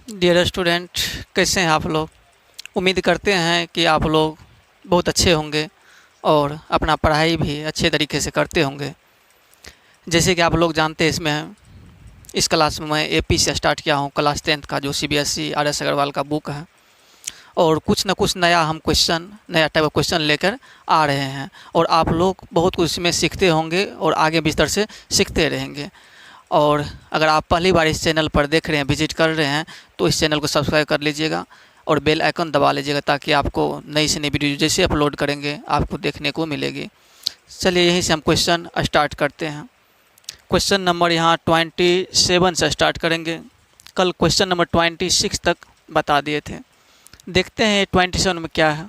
Dear student, कैसे हैं आप लोग। उम्मीद करते हैं कि आप लोग बहुत अच्छे होंगे और अपना पढ़ाई भी अच्छे तरीके से करते होंगे। जैसे कि आप लोग जानते हैं, इसमें इस क्लास में मैं एपी से स्टार्ट किया हूँ, क्लास 10th का जो सीबीएसई आर.एस. अग्रवाल का बुक है। और कुछ न कुछ नया हम क्वेश्चन, नया टाइप ऑफ क्वेश्चन लेकर आ रहे हैं और आप लोग बहुत कुछ इसमें सीखते होंगे और आगे भी इस तरह से सीखते रहेंगे। और अगर आप पहली बार इस चैनल पर देख रहे हैं, विजिट कर रहे हैं, तो इस चैनल को सब्सक्राइब कर लीजिएगा और बेल आइकन दबा लीजिएगा ताकि आपको नई से नई वीडियो जैसे अपलोड करेंगे आपको देखने को मिलेगी। चलिए यहीं से हम क्वेश्चन स्टार्ट करते हैं। क्वेश्चन नंबर यहाँ 27 से स्टार्ट करेंगे। कल क्वेश्चन नंबर 26 तक बता दिए थे। देखते हैं 27 में क्या है।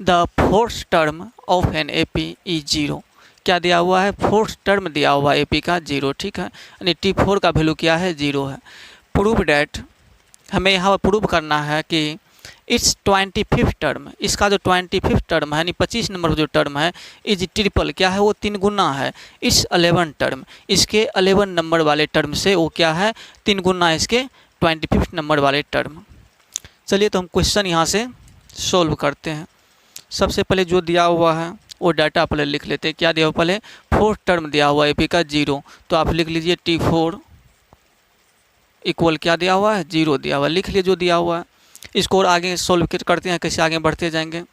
The fourth term of an AP is 0। क्या दिया हुआ है? फोर्थ टर्म दिया हुआ है एपी का 0। ठीक है, यानी T4 का वैल्यू क्या है? 0 है। प्रूव डैट, हमें यहाँ प्रूव करना है कि इट्स 25th टर्म, इसका जो 25th टर्म है यानी 25 नंबर जो टर्म है, इज ट्रिपल, क्या है? वो 3 गुना है। इट्स 11 टर्म, इसके 11 नंबर वाले टर्म से वो क्या है? 3 गुना इसके 25th नंबर वाले टर्म। चलिए तो हम क्वेश्चन यहाँ से सोल्व करते हैं। सबसे पहले जो दिया हुआ है वो डाटा पहले लिख लेते हैं। क्या दिया हुआ? पहले फोर्थ टर्म दिया हुआ है एपी का 0, तो आप लिख लीजिए T4 इक्वल क्या दिया हुआ है? 0 दिया हुआ है। लिख लिए जो दिया हुआ है। इसको और आगे सोल्व करते हैं, कैसे आगे बढ़ते जाएंगे।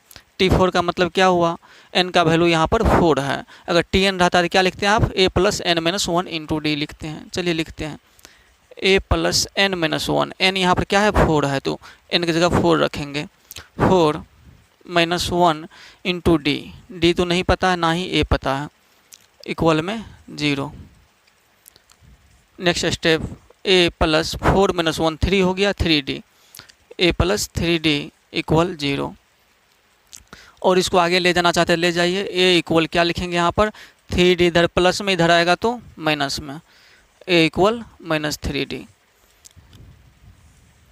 T4 का मतलब क्या हुआ? n का वैल्यू यहाँ पर 4 है। अगर Tn रहता है तो क्या लिखते हैं आप? a plus n minus 1 into D लिखते हैं। चलिए लिखते हैं a plus n minus 1। n यहाँ पर क्या है? 4 है, तो n की जगह 4 रखेंगे। 4 माइनस 1 इंटू डी, डी तो नहीं पता है, ना ही ए पता है, इक्वल में 0। नेक्स्ट स्टेप, ए प्लस 4 माइनस 1 3 हो गया, 3d, ए प्लस 3d इक्वल 0। और इसको आगे ले जाना चाहते हैं, ले जाइए। ए इक्वल क्या लिखेंगे यहाँ पर? 3d इधर प्लस में, इधर आएगा तो माइनस में, ए इक्वल माइनस 3d।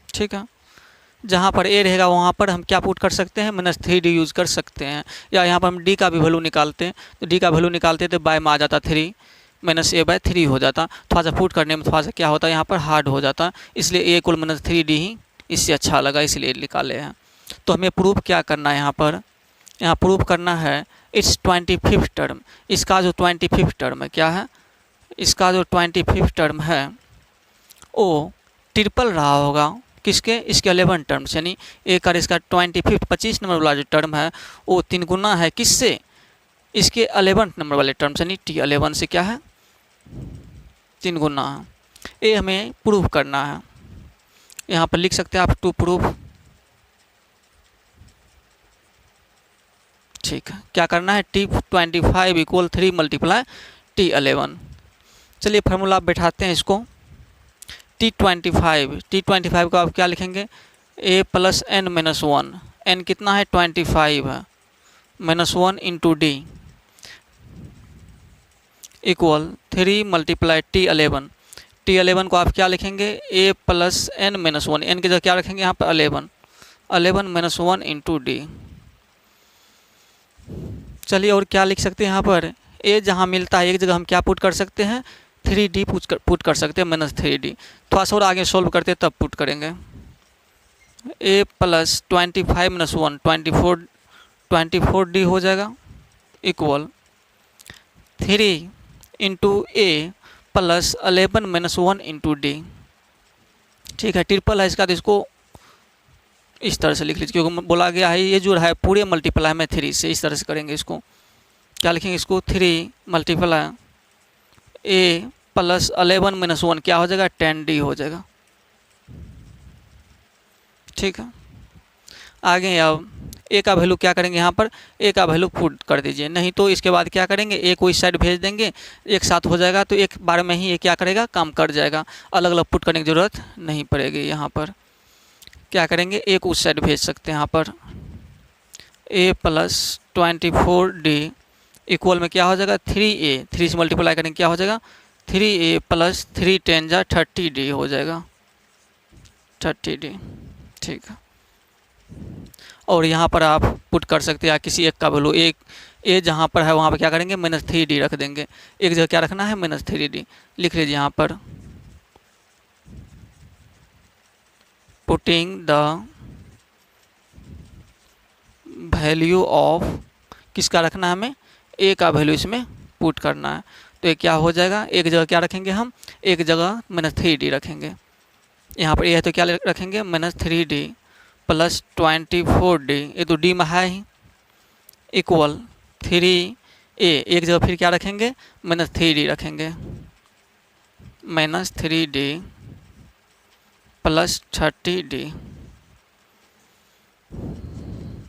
ठीक है, जहाँ पर ए रहेगा वहाँ पर हम क्या पुट कर सकते हैं? माइनस 3d यूज़ कर सकते हैं। या यहाँ पर हम डी का भी वैल्यू निकालते हैं, तो डी का वैल्यू निकालते तो बाय में आ जाता 3 माइनस ए बाय 3 हो जाता। थोड़ा सा पुट करने में थोड़ा सा क्या होता है, यहाँ पर हार्ड हो जाता, इसलिए ए इक्वल माइनस 3d ही इससे अच्छा लगा, इसलिए निकाले हैं। तो हमें प्रूफ क्या करना है यहाँ पर? यहाँ प्रूफ करना है इट्स 25th टर्म, इसका जो 25th टर्म है क्या है? इसका जो 25th टर्म है वो ट्रिपल रहा होगा किसके? इसके 11 टर्म्स, यानी एक और इसका 25 नंबर वाला जो टर्म है वो 3 गुना है किससे? इसके 11 नंबर वाले टर्म्स, यानी T11 से क्या है? 3 गुना है। ये हमें प्रूव करना है। यहाँ पर लिख सकते हैं आप टू प्रूव। ठीक है, क्या करना है? T25 equal 3 multiply T11। चलिए फार्मूला बैठाते हैं इसको। T25 को आप क्या लिखेंगे? a plus n minus 1, n कितना है? 25 है, minus 1 into D equal 3 multiply T11। T11 को आप क्या लिखेंगे? a plus n minus 1, n की जगह क्या रखेंगे यहाँ पर? 11 माइनस 1 इंटू डी। चलिए और क्या लिख सकते हैं यहाँ पर? a जहाँ मिलता है एक जगह हम क्या पुट कर सकते हैं? 3d पुट कर सकते हैं, माइनस 3d। थोड़ा सा और आगे सोल्व करते तब पुट करेंगे। a प्लस 25 माइनस 1 24d हो जाएगा, इक्वल 3 इंटू ए प्लस 11 माइनस 1 इंटू डी। ठीक है, ट्रिपल है इसका, तो इसको इस तरह से लिख लीजिए, क्योंकि बोला गया है ये जो है पूरे मल्टीप्लाई में 3 से, इस तरह से करेंगे। इसको क्या लिखेंगे? इसको 3 मल्टीप्लाई ए प्लस 11 माइनस 1 क्या हो जाएगा? 10d हो जाएगा। ठीक है, आगे अब ए का वैल्यू क्या करेंगे? यहाँ पर ए का वैल्यू पुट कर दीजिए, नहीं तो इसके बाद क्या करेंगे? ए को इस साइड भेज देंगे, एक साथ हो जाएगा, तो एक बार में ही ये क्या करेगा? काम कर जाएगा, अलग अलग पुट करने की ज़रूरत नहीं पड़ेगी। यहाँ पर क्या करेंगे? ए को उस साइड भेज सकते हैं। यहाँ पर ए प्लस 24d इक्वल में क्या हो जाएगा? 3a, 3 से मल्टीप्लाई करेंगे क्या हो जाएगा? 3a प्लस 3 10 जा 30d हो जाएगा, 30d। ठीक है, और यहाँ पर आप पुट कर सकते हैं किसी एक का वैल्यू। एक ए जहाँ पर है वहाँ पर क्या करेंगे? माइनस 3d रख देंगे, एक जगह क्या रखना है? माइनस 3d लिख लीजिए यहाँ पर। पुटिंग द वैल्यू ऑफ, किसका रखना है हमें, ए का वैल्यू इसमें पुट करना है। तो ये क्या हो जाएगा, एक जगह क्या रखेंगे हम, एक जगह -3d रखेंगे। यहाँ पर ये है तो क्या रखेंगे -3d प्लस 24d, ये तो d में है ही, इक्वल 3a, एक जगह फिर क्या रखेंगे -3d रखेंगे, -3d plus 30d,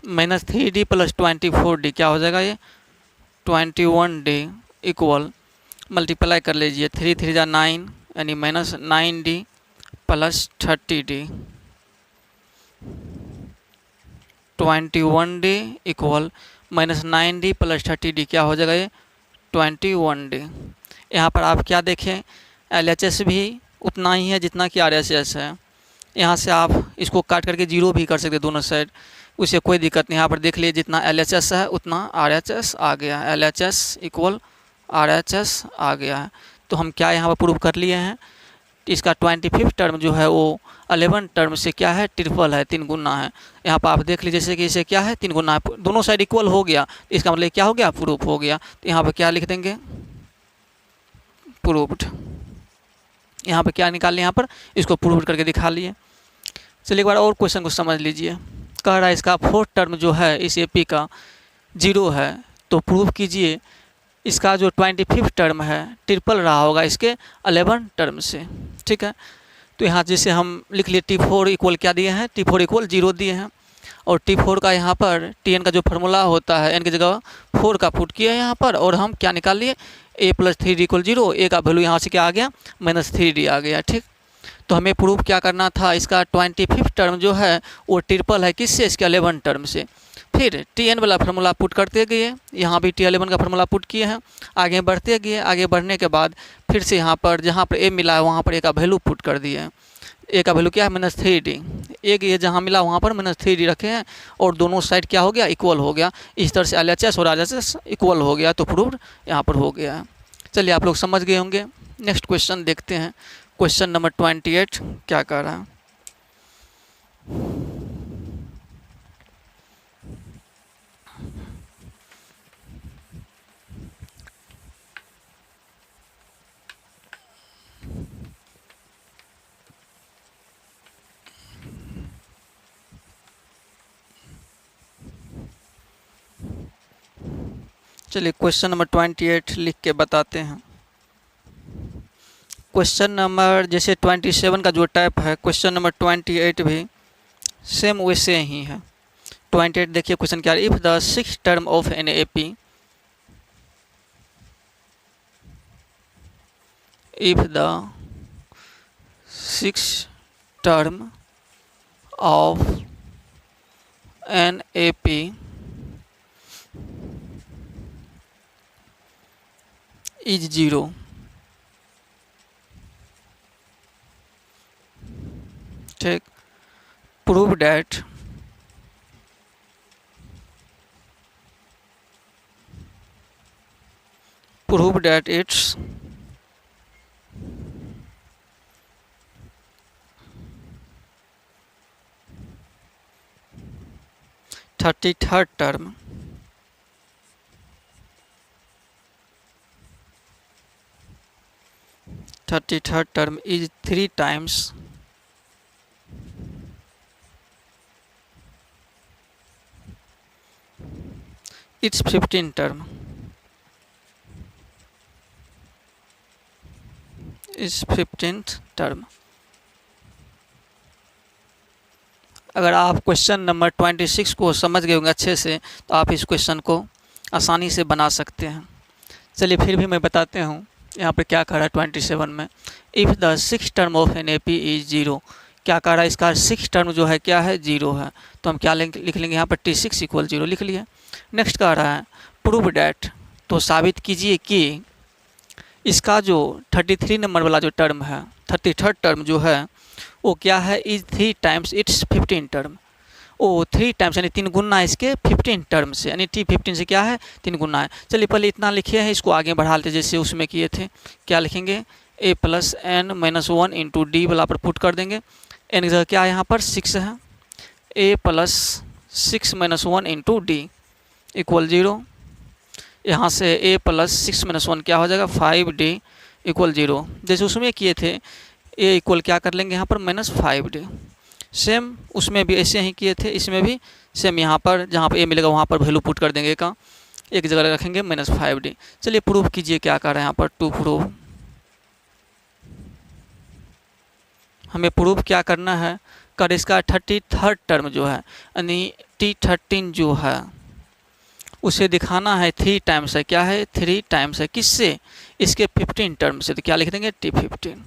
-3d plus 24d क्या हो जाएगा, ये 21d इक्वल, मल्टीप्लाई कर लीजिए, 3 3 जा 9 यानी -9d plus 30d, 21d equal -9d plus 30d क्या हो जाएगा, ये 21d। यहाँ पर आप क्या देखें, LHS भी उतना ही है जितना कि RHS है। यहाँ से आप इसको काट करके जीरो भी कर सकते हैं दोनों साइड, उससे कोई दिक्कत नहीं। यहाँ पर देख लीजिए जितना LHS है उतना RHS आ गया, LHS इक्वल RHS आ गया है। तो हम क्या यहाँ पर प्रूव कर लिए हैं, इसका 25 टर्म जो है वो 11 टर्म से क्या है, ट्रिपल है, 3 गुना है। यहाँ पर आप देख लीजिए जैसे कि इसे क्या है 3 गुना है, दोनों साइड इक्वल हो गया, इसका मतलब क्या हो गया, प्रूफ हो गया। तो यहाँ पर क्या लिख देंगे, प्रूव्ड। यहाँ पर क्या निकाल लिया, यहाँ पर इसको प्रूव करके दिखा लिए। चलिए एक बार और क्वेश्चन को समझ लीजिए। कह रहा है इसका 4th टर्म जो है इस AP का 0 है, तो प्रूव कीजिए इसका जो 25 टर्म है ट्रिपल रहा होगा इसके 11 टर्म से। ठीक है, तो यहाँ जैसे हम लिख लिए T4 इक्वल क्या दिए हैं, T4 इक्वल 0 दिए हैं, और T4 का यहाँ पर Tn का जो फार्मूला होता है n की जगह 4 का पुट किया यहाँ पर, और हम क्या निकाल लिए, a plus 3d equal 0, a का वैल्यू यहाँ से क्या आ गया, -3d आ गया। ठीक, तो हमें प्रूव क्या करना था, इसका 25 टर्म जो है वो ट्रिपल है किससे, इसके 11 टर्म से। फिर Tn वाला फार्मूला पुट करते गए, यहाँ भी T11 का फार्मूला पुट किए हैं, आगे बढ़ते गए, आगे बढ़ने के बाद फिर से यहाँ पर जहाँ पर a मिला है वहाँ पर a का वैल्यू पुट कर दिए हैं। a का वैल्यू क्या है, -3d, एक ये जहाँ मिला वहाँ पर -3d रखे हैं, और दोनों साइड क्या हो गया, इक्वल हो गया। इस तरह से LHS और RHS इक्वल हो गया, तो प्रूव्ड यहाँ पर हो गया है। चलिए आप लोग समझ गए होंगे। नेक्स्ट क्वेश्चन देखते हैं, क्वेश्चन नंबर 28 क्या कह रहा है। चलिए क्वेश्चन नंबर 28 लिख के बताते हैं। क्वेश्चन नंबर जैसे 27 का जो टाइप है, क्वेश्चन नंबर 28 भी सेम वैसे ही है। 28 देखिए क्वेश्चन क्या है, if the 6th term of an AP, if the 6th term of an AP is 0, ठीक, prove that its 33rd term is 3 times its 15th term is 15th term। अगर आप question number 26 को समझ गए होंगे अच्छे से, तो आप इस क्वेश्चन को आसानी से बना सकते हैं। चलिए फिर भी मैं बताते हूँ यहाँ पे क्या कह रहा है 27 में, if the 6th term of an AP is 0, क्या कह रहा है, इसका 6th टर्म जो है क्या है, 0 है। तो हम क्या लिख लेंगे यहाँ पर T6 इक्वल 0 लिख लिए। नेक्स्ट कह रहा है प्रूव डैट, तो साबित कीजिए कि इसका जो 33 नंबर वाला जो टर्म है, 33rd टर्म जो है वो क्या है, इज 3 टाइम्स इट्स 15 टर्म, ओ 3 टाइम्स यानी 3 गुना इसके 15 टर्म से, यानी T15 से क्या है, 3 गुना है। चलिए पहले इतना लिखे हैं, इसको आगे बढ़ा लेते जैसे उसमें किए थे। क्या लिखेंगे, a plus n minus 1 into D वाला पर पुट कर देंगे, एन की जगह क्या है यहाँ पर 6 है, A plus 6 minus 1 into D equal 0। यहाँ से ए प्लस 6 माइनस 1 क्या हो जाएगा 5d इक्वल 0। जैसे उसमें किए थे ए इक्वल क्या कर लेंगे यहाँ पर -5d। सेम उसमें भी ऐसे ही किए थे, इसमें भी सेम यहाँ पर जहाँ पर ए मिलेगा वहाँ पर वैल्यू पुट कर देंगे का, एक जगह रखेंगे -5d। चलिए प्रूफ कीजिए क्या कर रहे हैं यहाँ पर, टू प्रूफ। हमें प्रूफ क्या करना है, कर इसका 33rd टर्म जो है यानी T13 जो है उसे दिखाना है 3 टाइम्स है, क्या है 3 टाइम्स है, किससे, इसके 15 टर्म से। तो क्या लिख देंगे T15।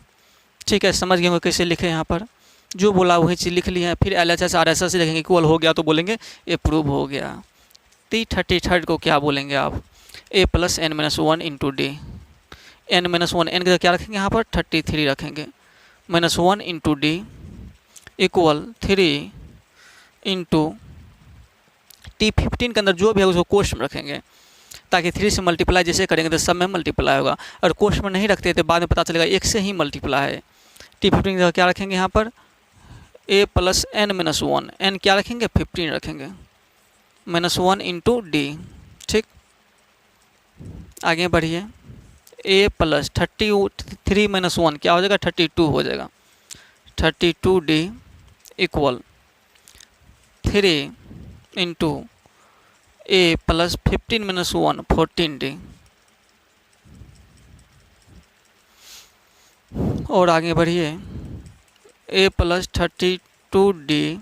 ठीक है, समझ गए होंगे कैसे लिखे यहाँ पर, जो बोला वही चीज़ लिख ली है। फिर LHS RHS से लिखेंगे इक्वल हो गया तो बोलेंगे ये प्रूव हो गया। T33 को क्या बोलेंगे आप, a plus n minus 1 into D, n minus 1 n का क्या रखेंगे यहाँ पर 33 रखेंगे, -1 into D equal 3 into T15 के अंदर जो भी है उसको कोष्ट में रखेंगे, ताकि 3 से मल्टीप्लाई जैसे करेंगे तो सब में मल्टीप्लाई होगा। और कोष्ट में नहीं रखते तो बाद में पता चलेगा 1 से ही मल्टीप्लाई है। T15 का क्या रखेंगे यहाँ पर a plus n minus 1, n क्या रखेंगे 15 रखेंगे, -1 इंटू डी। ठीक, आगे बढ़िए, a प्लस 33 माइनस 1 क्या हो जाएगा 32 हो जाएगा, 32d equal 3 into a plus 15 minus 1 14d। और आगे बढ़िए, a plus 32d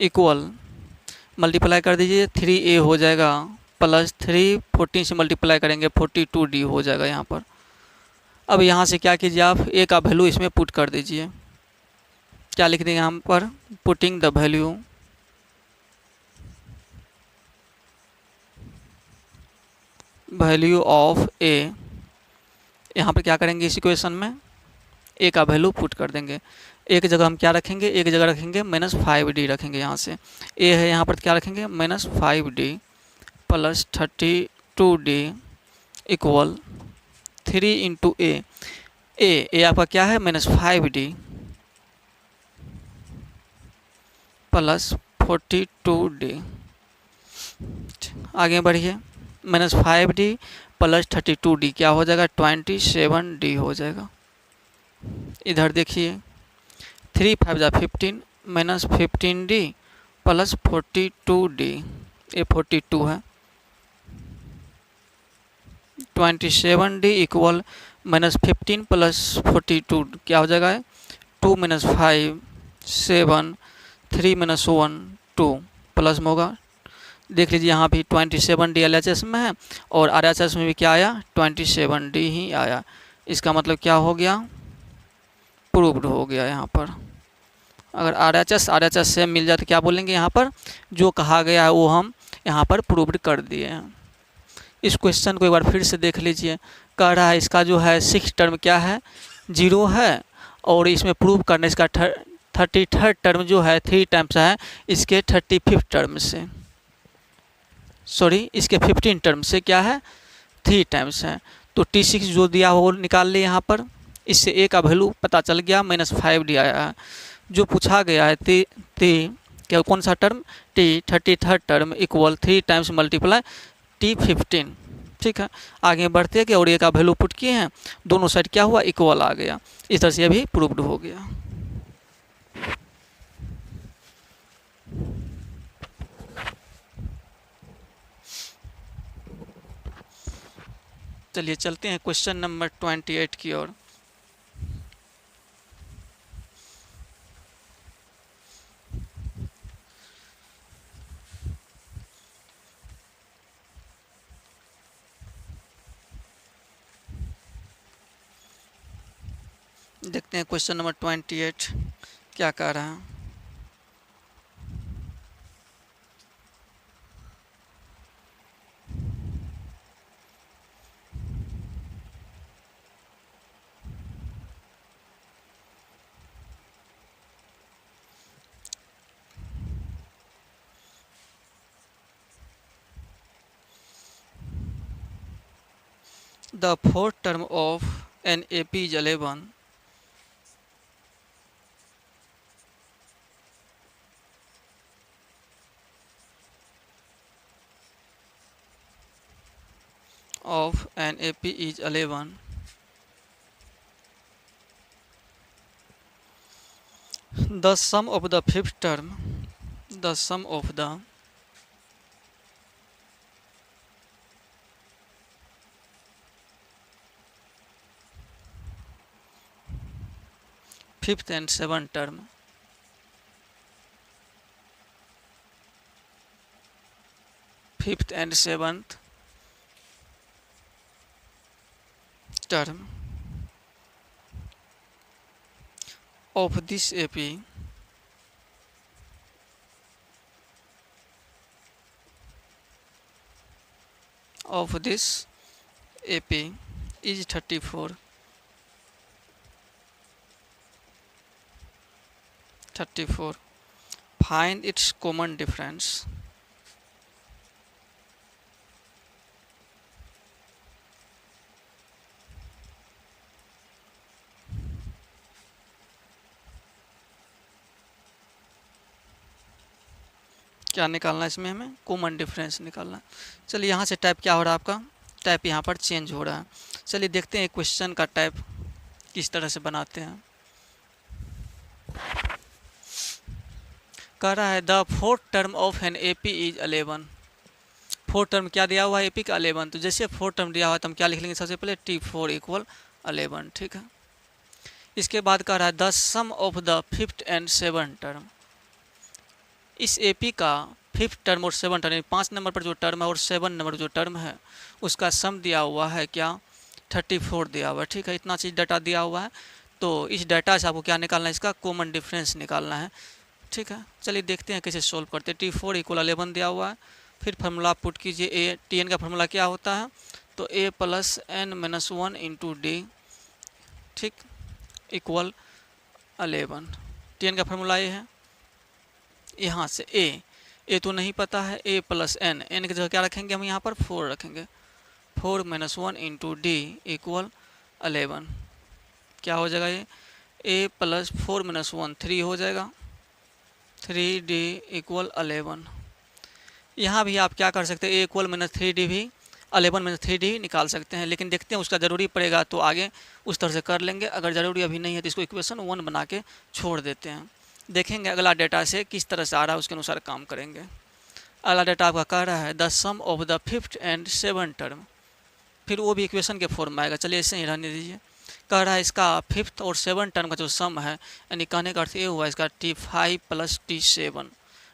equal multiply कर दीजिए 3a हो जाएगा प्लस 3 14 से मल्टीप्लाई करेंगे 42d हो जाएगा यहाँ पर। अब यहाँ से क्या कीजिए आप a का वैल्यू इसमें पुट कर दीजिए, क्या लिख देंगे यहाँ पर, putting the value of a, यहाँ पर क्या करेंगे इस इक्वेशन में a का वैल्यू पुट कर देंगे। एक जगह हम क्या रखेंगे, एक जगह रखेंगे -5d रखेंगे, यहाँ से a है यहाँ पर क्या रखेंगे -5d plus 32d equal 3 into ए आपका क्या है -5d प्लस 42d। आगे बढ़िए, -5d प्लस 32d क्या हो जाएगा 27d हो जाएगा। इधर देखिए 3 5 जा 15 -15d प्लस 42d, ये 42 है, 27d इक्वल -15 प्लस 42 क्या हो जाएगा 2 - 5 7 3 - 1 2 प्लस में होगा। देख लीजिए यहाँ भी 27d LHS में है और RHS में भी क्या आया 27d ही आया। इसका मतलब क्या हो गया, प्रूव्ड हो गया। यहाँ पर अगर RHS से मिल जाए तो क्या बोलेंगे, यहाँ पर जो कहा गया है वो हम यहाँ पर प्रूव्ड कर दिए हैं। इस क्वेश्चन को एक बार फिर से देख लीजिए, कह रहा है इसका जो है 6 टर्म क्या है 0 है, और इसमें प्रूव करने इसका 33rd टर्म जो है 3 टाइम्स है इसके 35th टर्म से, सॉरी इसके 15 टर्म से क्या है 3 टाइम्स है। तो T6 जो दिया हो निकाल ले यहाँ पर, इससे a का वैल्यू पता चल गया -5d आया है। जो पूछा गया है क्या कौन सा term T33rd term equal 3 times multiply T15। ठीक है, आगे बढ़ते कि और a का वैल्यू पुट किए हैं, दोनों साइड क्या हुआ इक्वल आ गया। इस तरह से ये भी प्रूव्ड हो गया। चलिए चलते हैं क्वेश्चन नंबर 28 की ओर। देखते हैं क्वेश्चन नंबर 28 क्या कह रहा है। The fourth term of an AP is 11. of an AP is 11, the sum of the fifth term, the sum of the fifth and seventh term, fifth and seventh term of this AP is 34. Find its common difference. क्या निकालना है इसमें, हमें common difference निकालना है। चलिए यहाँ से टाइप क्या हो रहा है, आपका टाइप यहाँ पर चेंज हो रहा है। चलिए देखते हैं क्वेश्चन का टाइप किस तरह से बनाते हैं। कह रहा है the fourth term of an AP is 11। Fourth term क्या दिया हुआ है, AP का 11। तो जैसे फोर्थ टर्म दिया हुआ है तो हम क्या लिख लेंगे, सबसे पहले T4 इक्वल 11, ठीक है। इसके बाद कह रहा है the sum of the fifth and seven term. इस AP का फिफ्थ टर्म और सेवन टर्म, 5 नंबर पर जो टर्म है और 7 नंबर पर जो टर्म है उसका सम दिया हुआ है क्या, 34 दिया हुआ है, ठीक है। इतना चीज़ डाटा दिया हुआ है। तो इस डाटा से आपको क्या निकालना है, इसका कॉमन डिफरेंस निकालना है, ठीक है। चलिए देखते हैं कैसे सोल्व करते हैं। T4 इक्वल 11 दिया हुआ है, फिर फार्मूला पुट कीजिए। Tn का फार्मूला क्या होता है, तो A plus n-1 into D, ठीक, इक्वल 11। Tn का फार्मूला ये है। यहाँ से A तो नहीं पता है, A प्लस n की जगह क्या रखेंगे हम, यहाँ पर 4 रखेंगे। 4-1 इंटू D इक्वल 11। क्या हो जाएगा ये, A प्लस 4-1 3 हो जाएगा, 3D इक्वल 11। यहाँ भी आप क्या कर सकते हैं, A इक्वल -3D भी 11 -3D निकाल सकते हैं। लेकिन देखते हैं उसका ज़रूरी पड़ेगा तो आगे उस तरह से कर लेंगे। अगर ज़रूरी अभी नहीं है तो इसको इक्वेशन 1 बना के छोड़ देते हैं। देखेंगे अगला डेटा से किस तरह से आ रहा है, उसके अनुसार काम करेंगे। अगला डेटा आपका कह रहा है the sum of the fifth and seven term, फिर वो भी इक्वेशन के फॉर्म में आएगा। चलिए ऐसे ही रहने दीजिए। कह रहा है इसका फिफ्थ और सेवन टर्म का जो सम है, यानी कहने का अर्थ ये हुआ इसका T5 प्लस T7,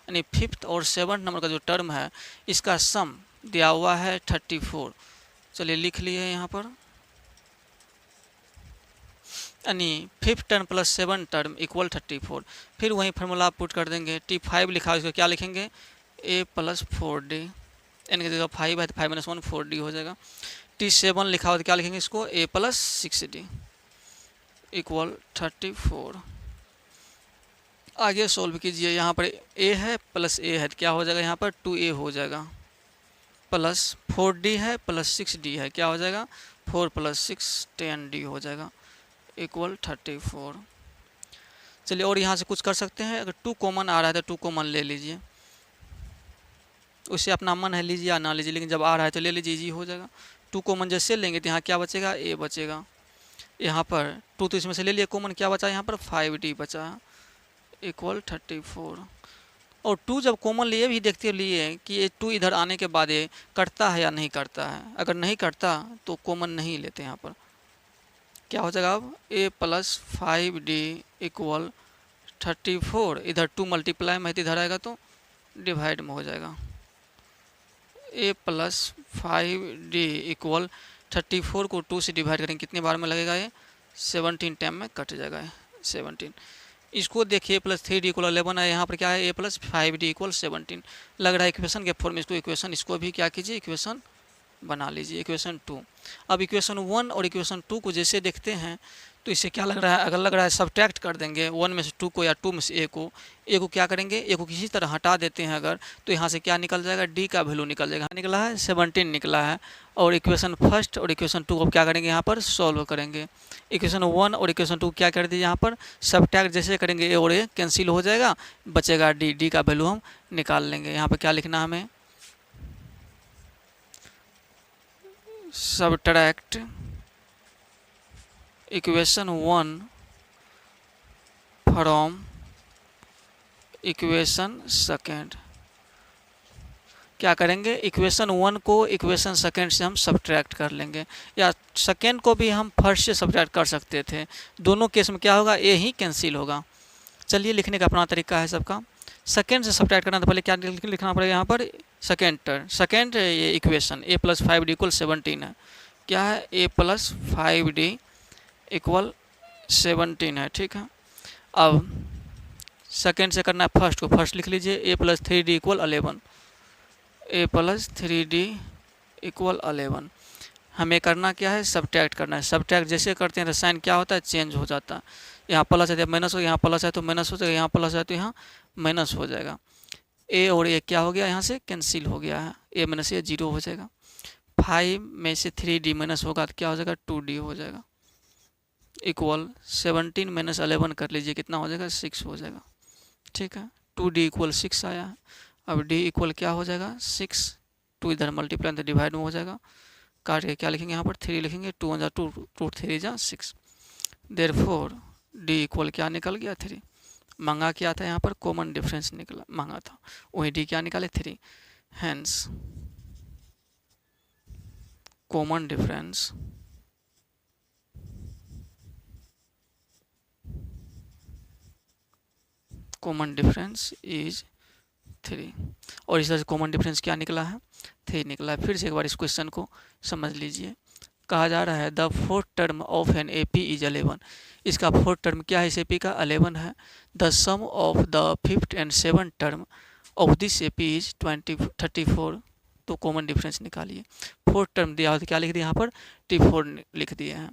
यानी फिफ्थ और सेवन नंबर का जो टर्म है इसका सम दिया हुआ है 34। चलिए लिख लिए यहाँ पर, यानी fifth term plus seven term equal 34। फिर वहीं फार्मूला पुट कर देंगे। T5 लिखा है, इसको क्या लिखेंगे, A प्लस 4D, यानी कि जगह 5 है तो 5-1 4D हो जाएगा। T7 लिखा हो तो क्या लिखेंगे इसको, A प्लस 6D इक्वल 34। आगे सोल्व कीजिए। यहाँ पर A है प्लस A है तो क्या हो जाएगा, यहाँ पर 2A हो जाएगा, प्लस 4D है प्लस 6D है, क्या हो जाएगा 4 प्लस 6 10D हो जाएगा इक्वल 34। चलिए और यहाँ से कुछ कर सकते हैं। अगर 2 कॉमन आ रहा है तो 2 कॉमन ले लीजिए, उससे अपना मन है लीजिए या ना लीजिए, लेकिन जब आ रहा है तो ले लीजिए, इजी हो जाएगा। 2 कॉमन जैसे लेंगे तो यहाँ क्या बचेगा, A बचेगा। यहाँ पर 2 तो इसमें से ले लिए कॉमन, क्या बचा यहाँ पर 5D बचा इक्वल 34। और 2 जब कॉमन लिए भी देखते लिए कि ये 2 इधर आने के बाद ये कटता है या नहीं करता है। अगर नहीं कटता तो कॉमन नहीं लेते। यहाँ पर क्या हो जाएगा, अब A प्लस 5D इक्वल 34। इधर 2 मल्टीप्लाई में इधर आएगा तो डिवाइड में हो जाएगा। A प्लस 5D इक्वल 34 को 2 से डिवाइड करेंगे कितने बार में लगेगा, ये 17 टाइम में कट जाएगा 17। इसको देखिए प्लस 3D इक्वल 11 है, यहाँ पर क्या है A प्लस 5D इक्वल 17 लग रहा है इक्वेशन के फॉर्म में। इसको भी क्या कीजिए, इक्वेशन बना लीजिए, इक्वेशन 2। अब इक्वेशन 1 और इक्वेशन 2 को जैसे देखते हैं तो इससे क्या लग रहा है, अगर लग रहा है सब्ट्रैक्ट कर देंगे 1 में से 2 को या 2 में से A को क्या करेंगे, A को किसी तरह हटा देते हैं अगर, तो यहाँ से क्या निकल जाएगा, D का वैल्यू निकल जाएगा। निकला है 17 निकला है। और इक्वेशन फर्स्ट और इक्वेशन 2 को क्या करेंगे, यहाँ पर सॉल्व करेंगे। इक्वेशन 1 और इक्वेशन 2 क्या कर दीजिए, यहाँ पर सब्ट्रैक्ट जैसे करेंगे A और A कैंसिल हो जाएगा, बचेगा D का वैल्यू हम निकाल लेंगे। यहाँ पर क्या लिखना हमें, subtract equation 1 from equation second. क्या करेंगे, इक्वेशन 1 को इक्वेशन सेकेंड से हम सब्ट्रैक्ट कर लेंगे, या सेकेंड को भी हम फर्स्ट से सब्ट्रैक्ट कर सकते थे। दोनों केस में क्या होगा, ए ही कैंसिल होगा। चलिए लिखने का अपना तरीका है सबका। सेकेंड से सब्ट्रैक्ट करना तो पहले क्या लिखना पड़ेगा यहाँ पर, सेकेंड टर्म, सेकेंड ये इक्वेशन a + 5d = 17 है। क्या है, a + 5d = 17 है, ठीक है। अब सेकेंड से करना है फर्स्ट को, फर्स्ट लिख लीजिए a + 3d = 11, a + 3d = 11। हमें करना क्या है, सब्ट्रैक्ट करना है। सब्ट्रैक्ट जैसे करते हैं तो साइन क्या होता है, चेंज हो जाता है। यहाँ प्लस है तो माइनस हो, यहाँ प्लस है तो माइनस हो जाएगा, यहाँ प्लस है तो यहाँ माइनस हो जाएगा। ए और ए क्या हो गया, यहाँ से कैंसिल हो गया है, a - a 0 हो जाएगा। 5 में से 3d माइनस होगा तो क्या हो जाएगा, 2d हो जाएगा। इक्वल 17 - 11 कर लीजिए, कितना हो जाएगा, 6 हो जाएगा, ठीक है। 2d = 6 आया है। अब d इक्वल क्या हो जाएगा, 6, 2 इधर मल्टीप्लाई तो डिवाइड में हो जाएगा। काट के क्या लिखेंगे, यहाँ पर 3 लिखेंगे, 2 × 2 √ 3 = 6। देयरफॉर d इक्वल क्या निकल गया, 3। मांगा क्या था, यहाँ पर कॉमन डिफरेंस निकला मांगा था, वही d क्या निकाले, 3। Hence common difference is 3। और इस तरह से कॉमन डिफरेंस क्या निकला है, 3 निकला है। फिर से एक बार इस क्वेश्चन को समझ लीजिए। कहा जा रहा है the fourth term of an AP is 11। इसका फोर्थ टर्म क्या है, इस AP का 11 है। The sum of the fifth and seven term of this AP is 34। तो कॉमन डिफरेंस निकालिए। फोर्थ टर्म दिया हो तो क्या लिख दिया, यहाँ पर T4 लिख दिए हैं।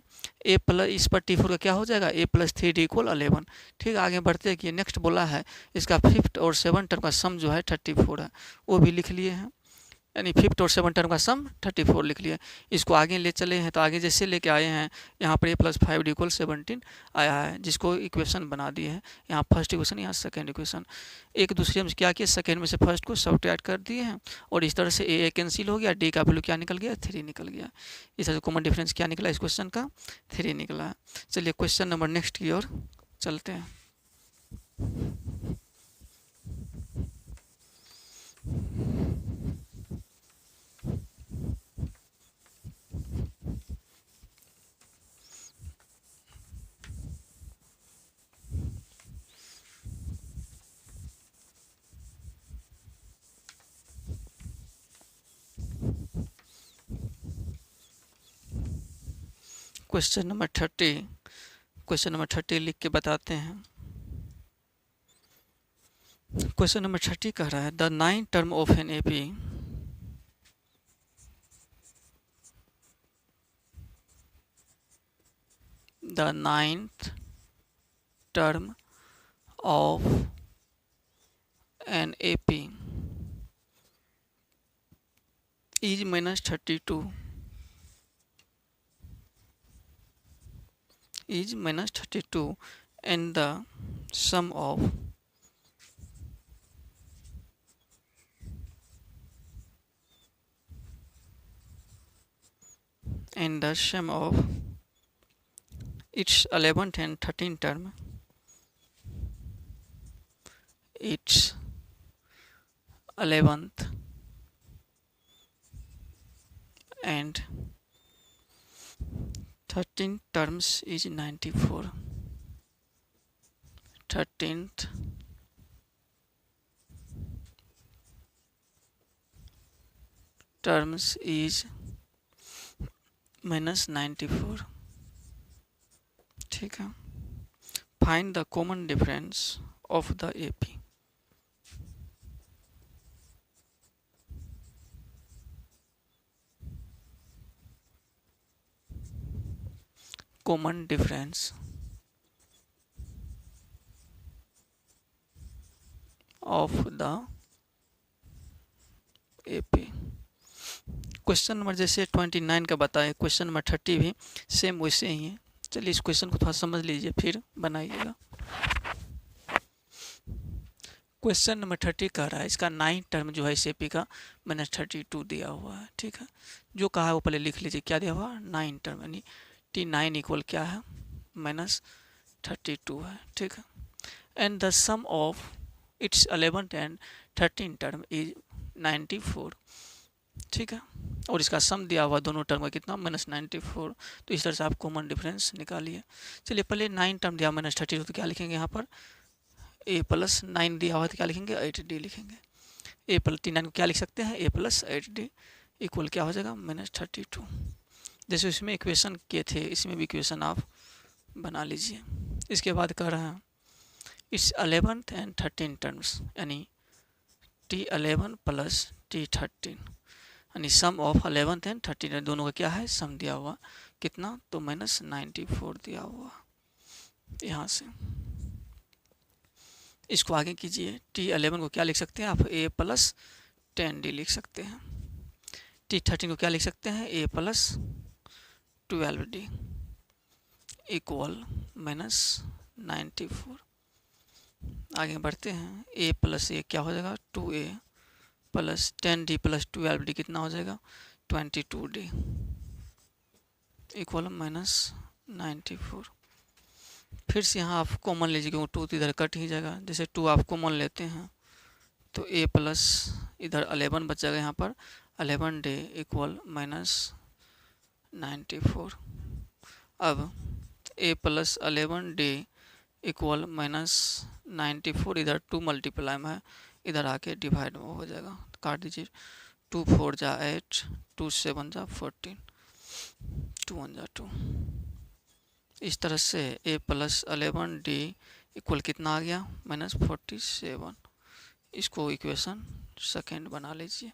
a प्लस, इस पर T4 का क्या हो जाएगा, a + 3d = 11। ठीक, आगे बढ़ते हैं कि नेक्स्ट बोला है इसका फिफ्थ और सेवन टर्म का सम जो है 34 है, वो भी लिख लिए हैं। यानी फिफ्थ और सेवन टर्म का सम 34 लिख लिया। इसको आगे ले चले हैं तो आगे जैसे लेके आए हैं, यहाँ पर a + 5d = 17 आया है, जिसको इक्वेशन बना दिए हैं। यहाँ फर्स्ट इक्वेशन, यहाँ सेकेंड इक्वेशन। एक दूसरे में क्या किया, सेकेंड में से फर्स्ट को सब्ट्रैक्ट कर दिए हैं, और इस तरह से a कैंसिल हो गया, d का वैल्यू क्या निकल गया, 3 निकल गया। इस तरह से कॉमन डिफरेंस क्या निकला इस क्वेश्चन का, 3 निकला। चलिए क्वेश्चन नंबर नेक्स्ट की ओर चलते हैं। क्वेश्चन नंबर 30 लिख के बताते हैं। क्वेश्चन नंबर 30 कह रहा है the ninth term of an AP is -32 and the sum of its 11th and 13th term its 11th and 13th terms is 94. 13th terms is -94. ठीक है। Find the common difference of the AP। Common difference of the AP। Question number जैसे 29 का बताए, question number 30 भी same वैसे ही है। चलिए इस क्वेश्चन को थोड़ा समझ लीजिए फिर बनाइएगा। क्वेश्चन नंबर 30 कह रहा है इसका 9 टर्म जो है इस एपी का -32 दिया हुआ है। ठीक है, जो कहा है वो पहले लिख लीजिए, क्या दिया हुआ है 9 टर्म, यानी T9 इक्वल क्या है -32 है। ठीक है, and the sum of its 11th and 13 term is 94। ठीक है, और इसका सम दिया हुआ दोनों टर्म का कितना -94। तो इस तरह से आप कॉमन डिफरेंस निकालिए। चलिए पहले 9 टर्म दिया -32, तो क्या लिखेंगे यहाँ पर a प्लस 9 दिया हुआ तो क्या लिखेंगे 8d लिखेंगे। a प्लस T9 को क्या लिख सकते हैं a प्लस 8d इक्वल क्या हो जाएगा -32। जैसे इसमें इक्वेशन के थे इसमें भी इक्वेशन आप बना लीजिए। इसके बाद कह रहे हैं इट्स 11th एंड 13 टर्म्स, यानी T11 प्लस T13, यानी सम ऑफ 11th एंड 13 दोनों का क्या है सम दिया हुआ कितना, तो -94 दिया हुआ। यहाँ से इसको आगे कीजिए। T11 को क्या लिख सकते हैं आप a प्लस 10d लिख सकते हैं। T13 को क्या लिख सकते हैं a प्लस 12d इक्वल -94। आगे बढ़ते हैं, a प्लस a क्या हो जाएगा 2a plus 10d plus 12d कितना हो जाएगा 22d इक्वल -94। फिर से यहाँ आप कॉमन लीजिए क्योंकि 2 तो इधर कट ही जाएगा। जैसे 2 आप कॉमन लेते हैं तो a प्लस इधर 11 बच जाएगा यहाँ पर 11d इक्वल -94। अब a प्लस 11d इक्वल -94, इधर 2 मल्टीप्लाई में है, इधर आके डिवाइड हो जाएगा, काट दीजिए। 2 4 जा 8, 2 7 जा 14, 2 1 जा 2। इस तरह से a प्लस 11d इक्वल कितना आ गया -47। इसको इक्वेशन सेकेंड बना लीजिए।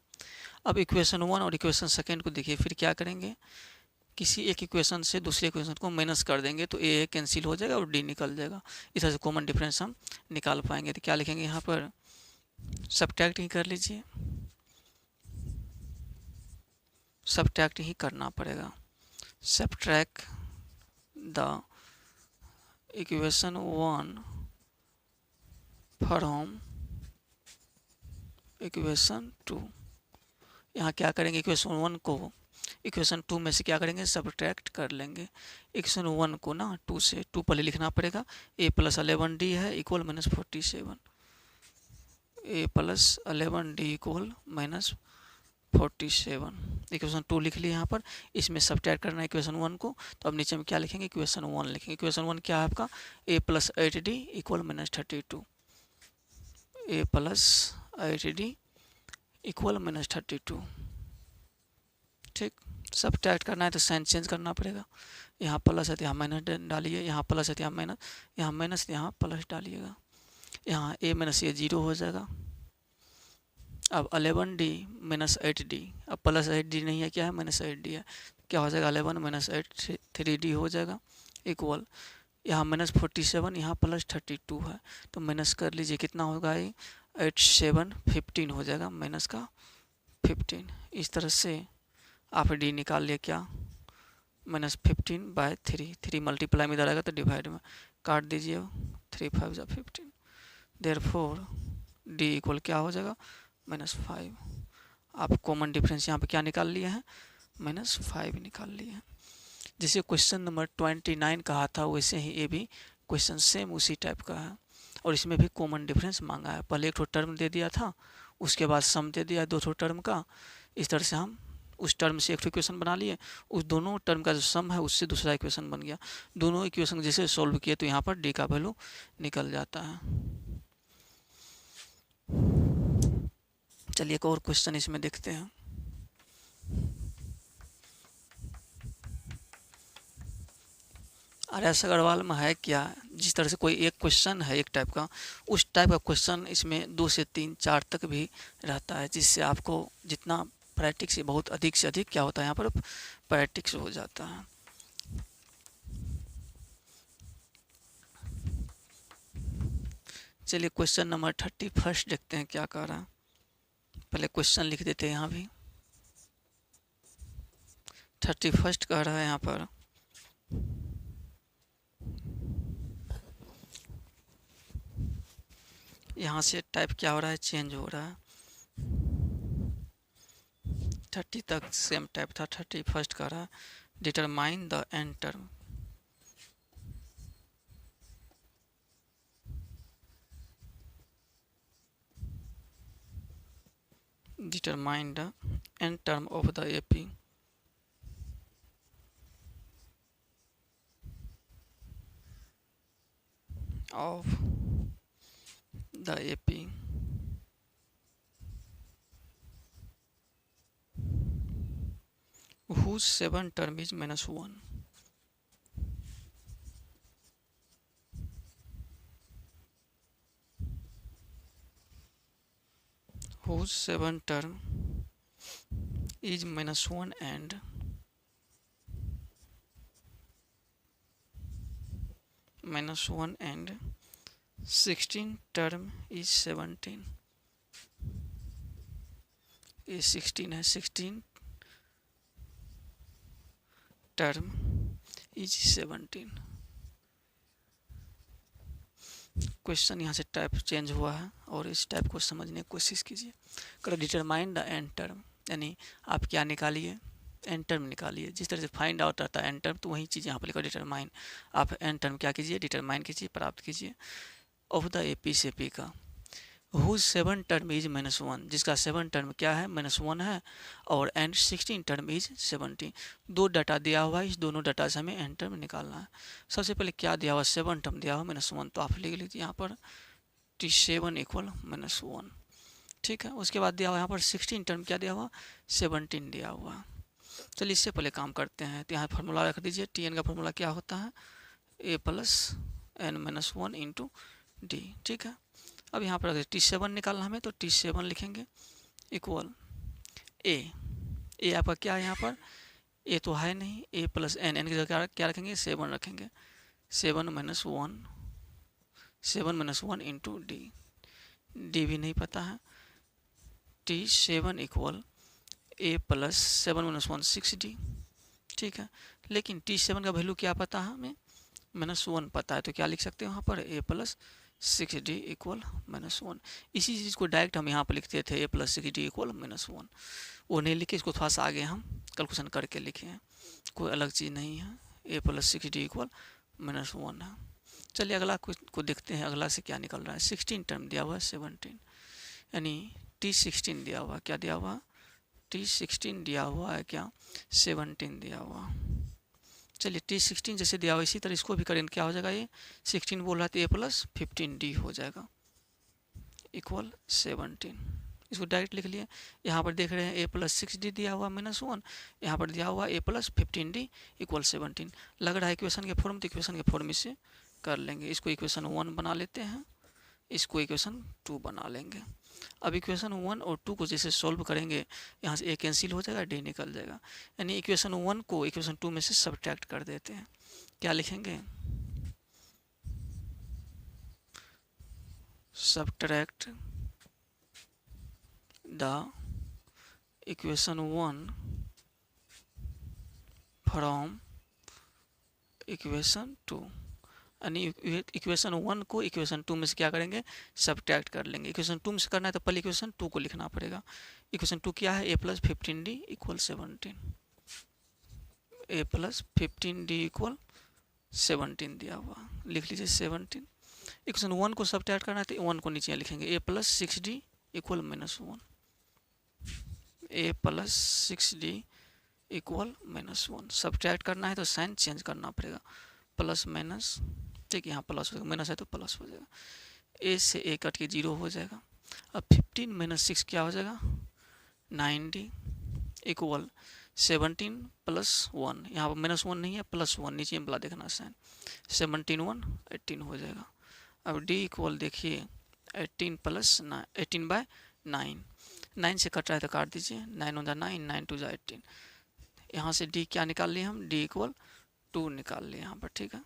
अब इक्वेशन 1 और इक्वेशन सेकेंड को देखिए, फिर क्या करेंगे किसी एक इक्वेशन से दूसरे इक्वेशन को माइनस कर देंगे तो a कैंसिल हो जाएगा और d निकल जाएगा। इस तरह से कॉमन डिफरेंस हम निकाल पाएंगे। तो क्या लिखेंगे यहाँ पर सब्ट्रैक्ट ही कर लीजिए, सब्ट्रैक्ट ही करना पड़ेगा। Subtract the equation 1 from equation 2। यहाँ क्या करेंगे इक्वेशन 1 को इक्वेशन 2 में से क्या करेंगे सब्ट्रैक्ट कर लेंगे। इक्वेशन 1 को ना 2 से 2 पहले लिखना पड़ेगा, a प्लस 11d है equal -47, a plus 11d equal -47। Equation 2 लिख लिए यहाँ पर, इसमें सब्ट्रैक्ट करना है इक्वेशन 1 को, तो अब नीचे में क्या लिखेंगे इक्वेशन 1 लिखेंगे। इक्वेशन 1 क्या है आपका a plus 8d equal -32, a plus 8d equal -32। ठीक, सब्ट्रैक्ट करना है तो साइन चेंज करना पड़ेगा, यहाँ प्लस है तो यहाँ माइनस डालिए, यहाँ प्लस है तो यहाँ माइनस यहाँ प्लस डालिएगा। यहाँ a माइनस a 0 हो जाएगा। अब 11d माइनस 8d, अब प्लस 8d नहीं है क्या है -8d है, क्या हो जाएगा 11 माइनस 8 3d हो जाएगा इक्वल यहाँ -47 यहाँ प्लस 32 है, तो माइनस कर लीजिए कितना होगा ये 8 7 15 हो जाएगा माइनस का 15। इस तरह से आप डी निकाल लिए क्या -15/3, 3 मल्टीप्लाई में इधर आएगा तो डिवाइड में काट दीजिए, 3 5 जा 15, देयरफॉर डी इक्वल क्या हो जाएगा -5। आप कॉमन डिफरेंस यहाँ पे क्या निकाल लिए हैं -5 निकाल लिए हैं। जैसे क्वेश्चन नंबर 29 कहा था वैसे ही ये भी क्वेश्चन सेम उसी टाइप का है, और इसमें भी कॉमन डिफरेंस मांगा है। पहले एक टर्म दे दिया था, उसके बाद सम दे दिया 2 टर्म का। इस तरह से हम उस टर्म से एक इक्वेशन बना लिए, उस दोनों टर्म का जो सम है उससे दूसरा इक्वेशन बन गया। दोनों इक्वेशन जैसे सॉल्व किए तो यहाँ पर डी का वैल्यू निकल जाता है। चलिए एक और क्वेश्चन इसमें देखते हैं। आर.एस. अग्रवाल में है क्या, जिस तरह से कोई एक क्वेश्चन है एक टाइप का, उस टाइप का क्वेश्चन इसमें 2 से 3 4 तक भी रहता है, जिससे आपको जितना प्रैक्टिस से बहुत अधिक से अधिक क्या होता है यहाँ पर प्रैक्टिस हो जाता है। चलिए क्वेश्चन नंबर 31 देखते हैं क्या कह रहा है। पहले क्वेश्चन लिख देते हैं यहाँ भी। 31 कह रहा है यहाँ पर यहाँ से टाइप क्या हो रहा है, चेंज हो रहा है। 30 तक सेम टाइप था, 31st का रहा। Determine the end term, determine the end term of the AP of the AP whose 7 term is -1. Whose 7 term is -1 and -1 and 16 term is 17. ये 16 है, 16 टर्म इज 17। क्वेश्चन यहाँ से टाइप चेंज हुआ है और इस टाइप को समझने की कोशिश कीजिए। करो डिटरमाइन द एंड टर्म, यानी आप क्या निकालिए, एंड टर्म निकालिए। जिस तरह से फाइंड आउट रहता है एंड टर्म, तो वही चीज़ यहाँ पर लिखो डिटरमाइन। आप एंड टर्म क्या कीजिए, डिटरमाइन कीजिए, प्राप्त कीजिए ऑफ द एपी से पी का। हुज 7 टर्म इज -1, जिसका 7 टर्म क्या है, -1 है, और एंड 16 टर्म इज 17। दो डाटा दिया हुआ है, इस दोनों डाटा से हमें एंड टर्म निकालना है। सबसे पहले क्या दिया हुआ, 7 टर्म दिया हुआ -1, तो आप लिख लीजिए यहाँ पर T7 इक्वल -1। ठीक है, उसके बाद दिया हुआ यहाँ पर 16 टर्म क्या दिया हुआ, 17 दिया हुआ। चलिए इससे पहले काम करते हैं। तो यहाँ फार्मूला रख दीजिए, Tn का फार्मूला क्या होता है, a + n-1 इंटू डी। ठीक है, अब यहाँ पर अगर T7 निकालना हमें, तो T7 लिखेंगे इक्वल ए आपका क्या है, यहाँ पर ए तो है नहीं, a + n की जगह क्या रखेंगे, 7 रखेंगे, 7 - 1 इंटू डी भी नहीं पता है। T7 equal a + 7 - 1 6d। ठीक है, लेकिन T7 का वैल्यू क्या पता है हमें, -1 पता है, तो क्या लिख सकते हैं वहाँ पर, a + 6d इक्वल -1। इसी चीज़ को डायरेक्ट हम यहाँ पर लिखते थे, a + 6d इक्वल -1। वो नहीं लिखे, इसको थोड़ा सा आगे हम कैलकुलेशन करके लिखे हैं, कोई अलग चीज़ नहीं है। a + 6d इक्वल -1 है। चलिए अगला को देखते हैं, अगला से क्या निकल रहा है। 16 टर्म दिया हुआ है 17, यानी T16 दिया हुआ, क्या दिया हुआ, T16 दिया हुआ है क्या, 17 दिया हुआ। चलिए T16 जैसे दिया हुआ, इसी तरह इसको भी करेंगे, क्या हो जाएगा, ये 16 बोल रहा है, तो a + 15d हो जाएगा इक्वल 17। इसको डायरेक्ट लिख लिए। यहाँ पर देख रहे हैं a + 6d दिया हुआ -1, यहाँ पर दिया हुआ a + 15d इक्वल 17। लग रहा है इक्वेशन के फॉर्म, तो इक्वेशन के फॉर्म से कर लेंगे। इसको इक्वेशन 1 बना लेते हैं, इसको इक्वेशन 2 बना लेंगे। अब इक्वेशन 1 और 2 को जैसे सॉल्व करेंगे, यहाँ से a कैंसिल हो जाएगा, d निकल जाएगा, यानी इक्वेशन 1 को इक्वेशन 2 में से सब्ट्रैक्ट कर देते हैं। क्या लिखेंगे, subtract the equation 1 from equation 2, यानी इक्वेशन 1 को इक्वेशन 2 में से क्या करेंगे, सब्ट्रैक्ट कर लेंगे। इक्वेशन 2 में से करना है तो पहले इक्वेशन 2 को लिखना पड़ेगा। इक्वेशन 2 क्या है, a + 15d equal 17, a + 15d equal 17 दिया हुआ, लिख लीजिए 17। इक्वेशन 1 को सब्ट्रैक्ट करना है तो 1 को नीचे लिखेंगे, a + 6d equal -1, a + 6d equal -1। Subtract करना है तो साइन चेंज करना पड़ेगा, प्लस माइनस, ठीक है, यहाँ प्लस हो जाएगा, माइनस है तो प्लस हो जाएगा, a से a कट के 0 हो जाएगा। अब 15 - 6 क्या हो जाएगा, 9d इक्वल 17 + 1, यहाँ पर -1 नहीं है, +1 नीचे में देखना साइन, 17 × 1 18 हो जाएगा। अब d इक्वल देखिए 18 + 9, 18/9, 9 से कट रहा है तो काट दीजिए, 9 × 9, 9 × 18। यहाँ से d क्या निकाल लिए हम, d इक्वल 2 निकाल लिए यहाँ पर। ठीक है,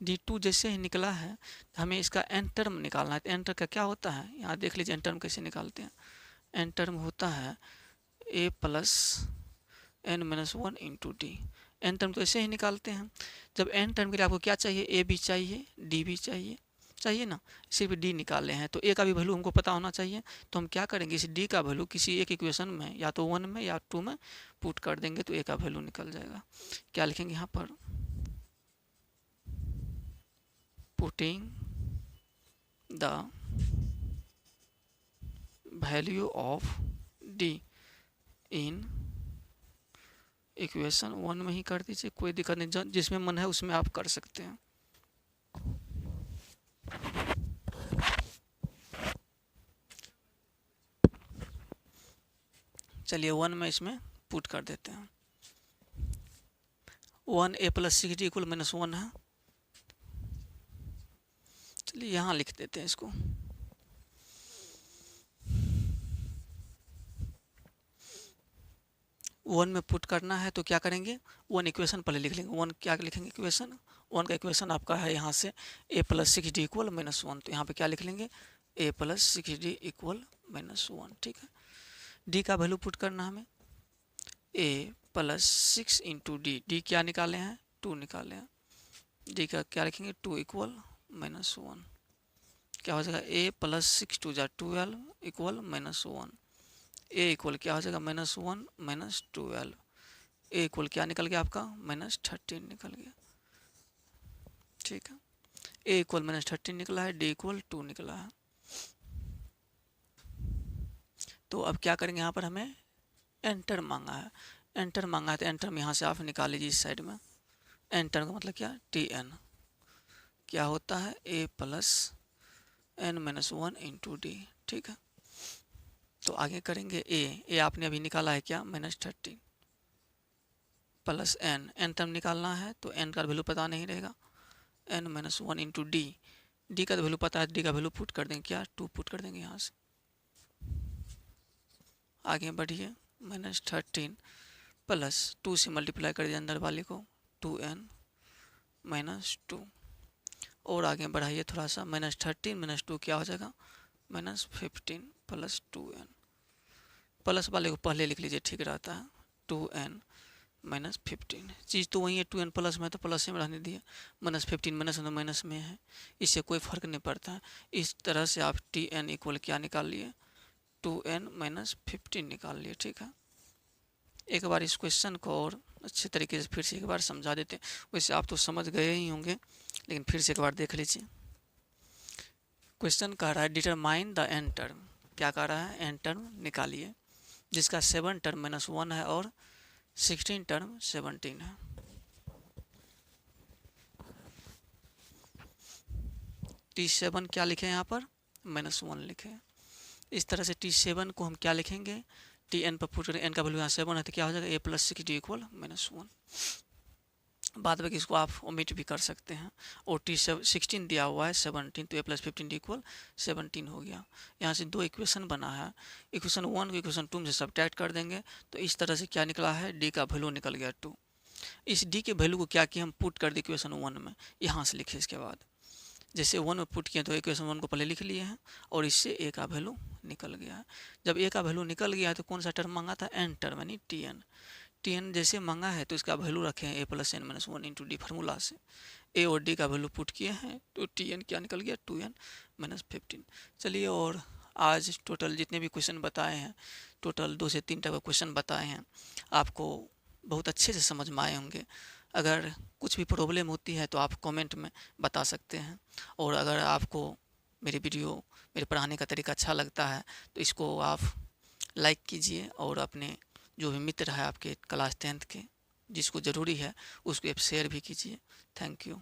D2 जैसे ही निकला है, हमें इसका एन टर्म निकालना है। तो एन टर्म का क्या होता है, यहाँ देख लीजिए एन टर्म कैसे निकालते हैं। एन टर्म होता है a + n-1 into d. N term तो ऐसे ही निकालते हैं। जब एन टर्म के लिए आपको क्या चाहिए, a भी चाहिए, d भी चाहिए, चाहिए ना, सिर्फ डी निकाले हैं, तो ए का भी वैल्यू हमको पता होना चाहिए। तो हम क्या करेंगे, इस डी का वैल्यू किसी एक इक्वेशन में या तो 1 में या 2 में पुट कर देंगे तो ए का वैल्यू निकल जाएगा। क्या लिखेंगे यहाँ पर, putting the value of D in equation 1 में ही कर दीजिए, कोई दिक्कत नहीं, जिसमें मन है उसमें आप कर सकते हैं। चलिए 1 में इसमें पुट कर देते हैं। 1 a + 6d इक्वल -1 है। चलिए यहाँ लिख देते हैं इसको। वन में पुट करना है तो क्या करेंगे, 1 इक्वेशन पहले लिख लेंगे। 1 क्या लिखेंगे इक्वेशन, 1 का इक्वेशन आपका है यहाँ से a + 6d इक्वल -1, तो यहाँ पे क्या लिख लेंगे, a + 6d इक्वल -1। ठीक है, d का वैल्यू पुट करना हमें, a + 6 × d क्या निकाले हैं, 2 निकाले हैं, d का क्या लिखेंगे 2 इक्वल -1। क्या हो जाएगा, a + 6 2 = 12 इक्वल -1। a इक्वल क्या हो जाएगा, -1 - 12। a इक्वल क्या निकल गया आपका, -13 निकल गया। ठीक है, a इक्वल -13 निकला है, d इक्वल 2 निकला है। तो अब क्या करेंगे, यहाँ पर हमें एंटर मांगा है, एंटर मांगा है तो एंटर में यहाँ से आप निकाल लीजिए इस साइड में। एंटर का मतलब क्या, tn क्या होता है, a + n - 1 × d। ठीक है, तो आगे करेंगे a आपने अभी निकाला है क्या, -13 + n टर्म निकालना है तो n का वैल्यू पता नहीं रहेगा, n - 1 × d का वैल्यू पता है, d का वैल्यू पुट कर देंगे, क्या 2 पुट कर देंगे यहाँ से। आगे बढ़िए, -13 + 2 से मल्टीप्लाई कर दिया अंदर वाले को, 2n - 2, और आगे बढ़ाइए थोड़ा सा, -13 - 2 क्या हो जाएगा, -15 + 2n। प्लस वाले को पहले लिख लीजिए, ठीक रहता है, 2n - 15। चीज़ तो वही है, 2n प्लस में तो प्लस में रहने दिए, -15 माइनस में तो माइनस में है, इससे कोई फ़र्क नहीं पड़ता है। इस तरह से आप tn इक्वल क्या निकाल लिए, 2n - 15 निकाल लिए। ठीक है, एक बार इस क्वेश्चन को और अच्छे तरीके से फिर से एक बार समझा देते हैं, वैसे आप तो समझ गए ही होंगे, लेकिन फिर से एक बार देख लीजिए। क्वेश्चन कह रहा है डिटरमाइन द n टर्म, क्या कह रहा है, n टर्म निकालिए जिसका 7 टर्म -1 है और 16 टर्म 17 है। t7 क्या लिखे यहाँ पर, -1 लिखे। इस तरह से t7 को हम क्या लिखेंगे, tn पर पुट करें, n का वैल्यू यहाँ 7 है तो क्या हो जाएगा, a + 6d इक्वल -1। बाद में इसको आप ओमिट भी कर सकते हैं, और t16 दिया हुआ है 17, तो a + 15d इक्वल 17 हो गया। यहाँ से 2 इक्वेशन बना है, इक्वेशन 1 को इक्वेशन 2 में से सब्ट्रैक्ट कर देंगे तो इस तरह से क्या निकला है, d का वैल्यू निकल गया 2। इस d के वैल्यू को क्या किया, हम पुट कर दिए इक्वेशन 1 में, यहाँ से लिखे इसके बाद, जैसे 1 में पुट किए तो इक्वेशन 1 को पहले लिख लिए हैं और इससे a का वैल्यू निकल गया है। जब a का वैल्यू निकल गया है तो कौन सा टर्म मांगा था, n टर्म यानी tn जैसे मांगा है तो इसका वैल्यू रखे हैं a + n - 1 × d फार्मूला से, a और d का वैल्यू पुट किए हैं तो tn क्या निकल गया, 2n - 15। चलिए, और आज टोटल जितने भी क्वेश्चन बताए हैं, टोटल 2 से 3 तक क्वेश्चन बताए हैं, आपको बहुत अच्छे से समझ में आए होंगे। अगर कुछ भी प्रॉब्लम होती है तो आप कमेंट में बता सकते हैं, और अगर आपको मेरी वीडियो, मेरे पढ़ाने का तरीका अच्छा लगता है तो इसको आप लाइक कीजिए, और अपने जो भी मित्र है आपके क्लास 10th के, जिसको ज़रूरी है उसको आप शेयर भी कीजिए। Thank you.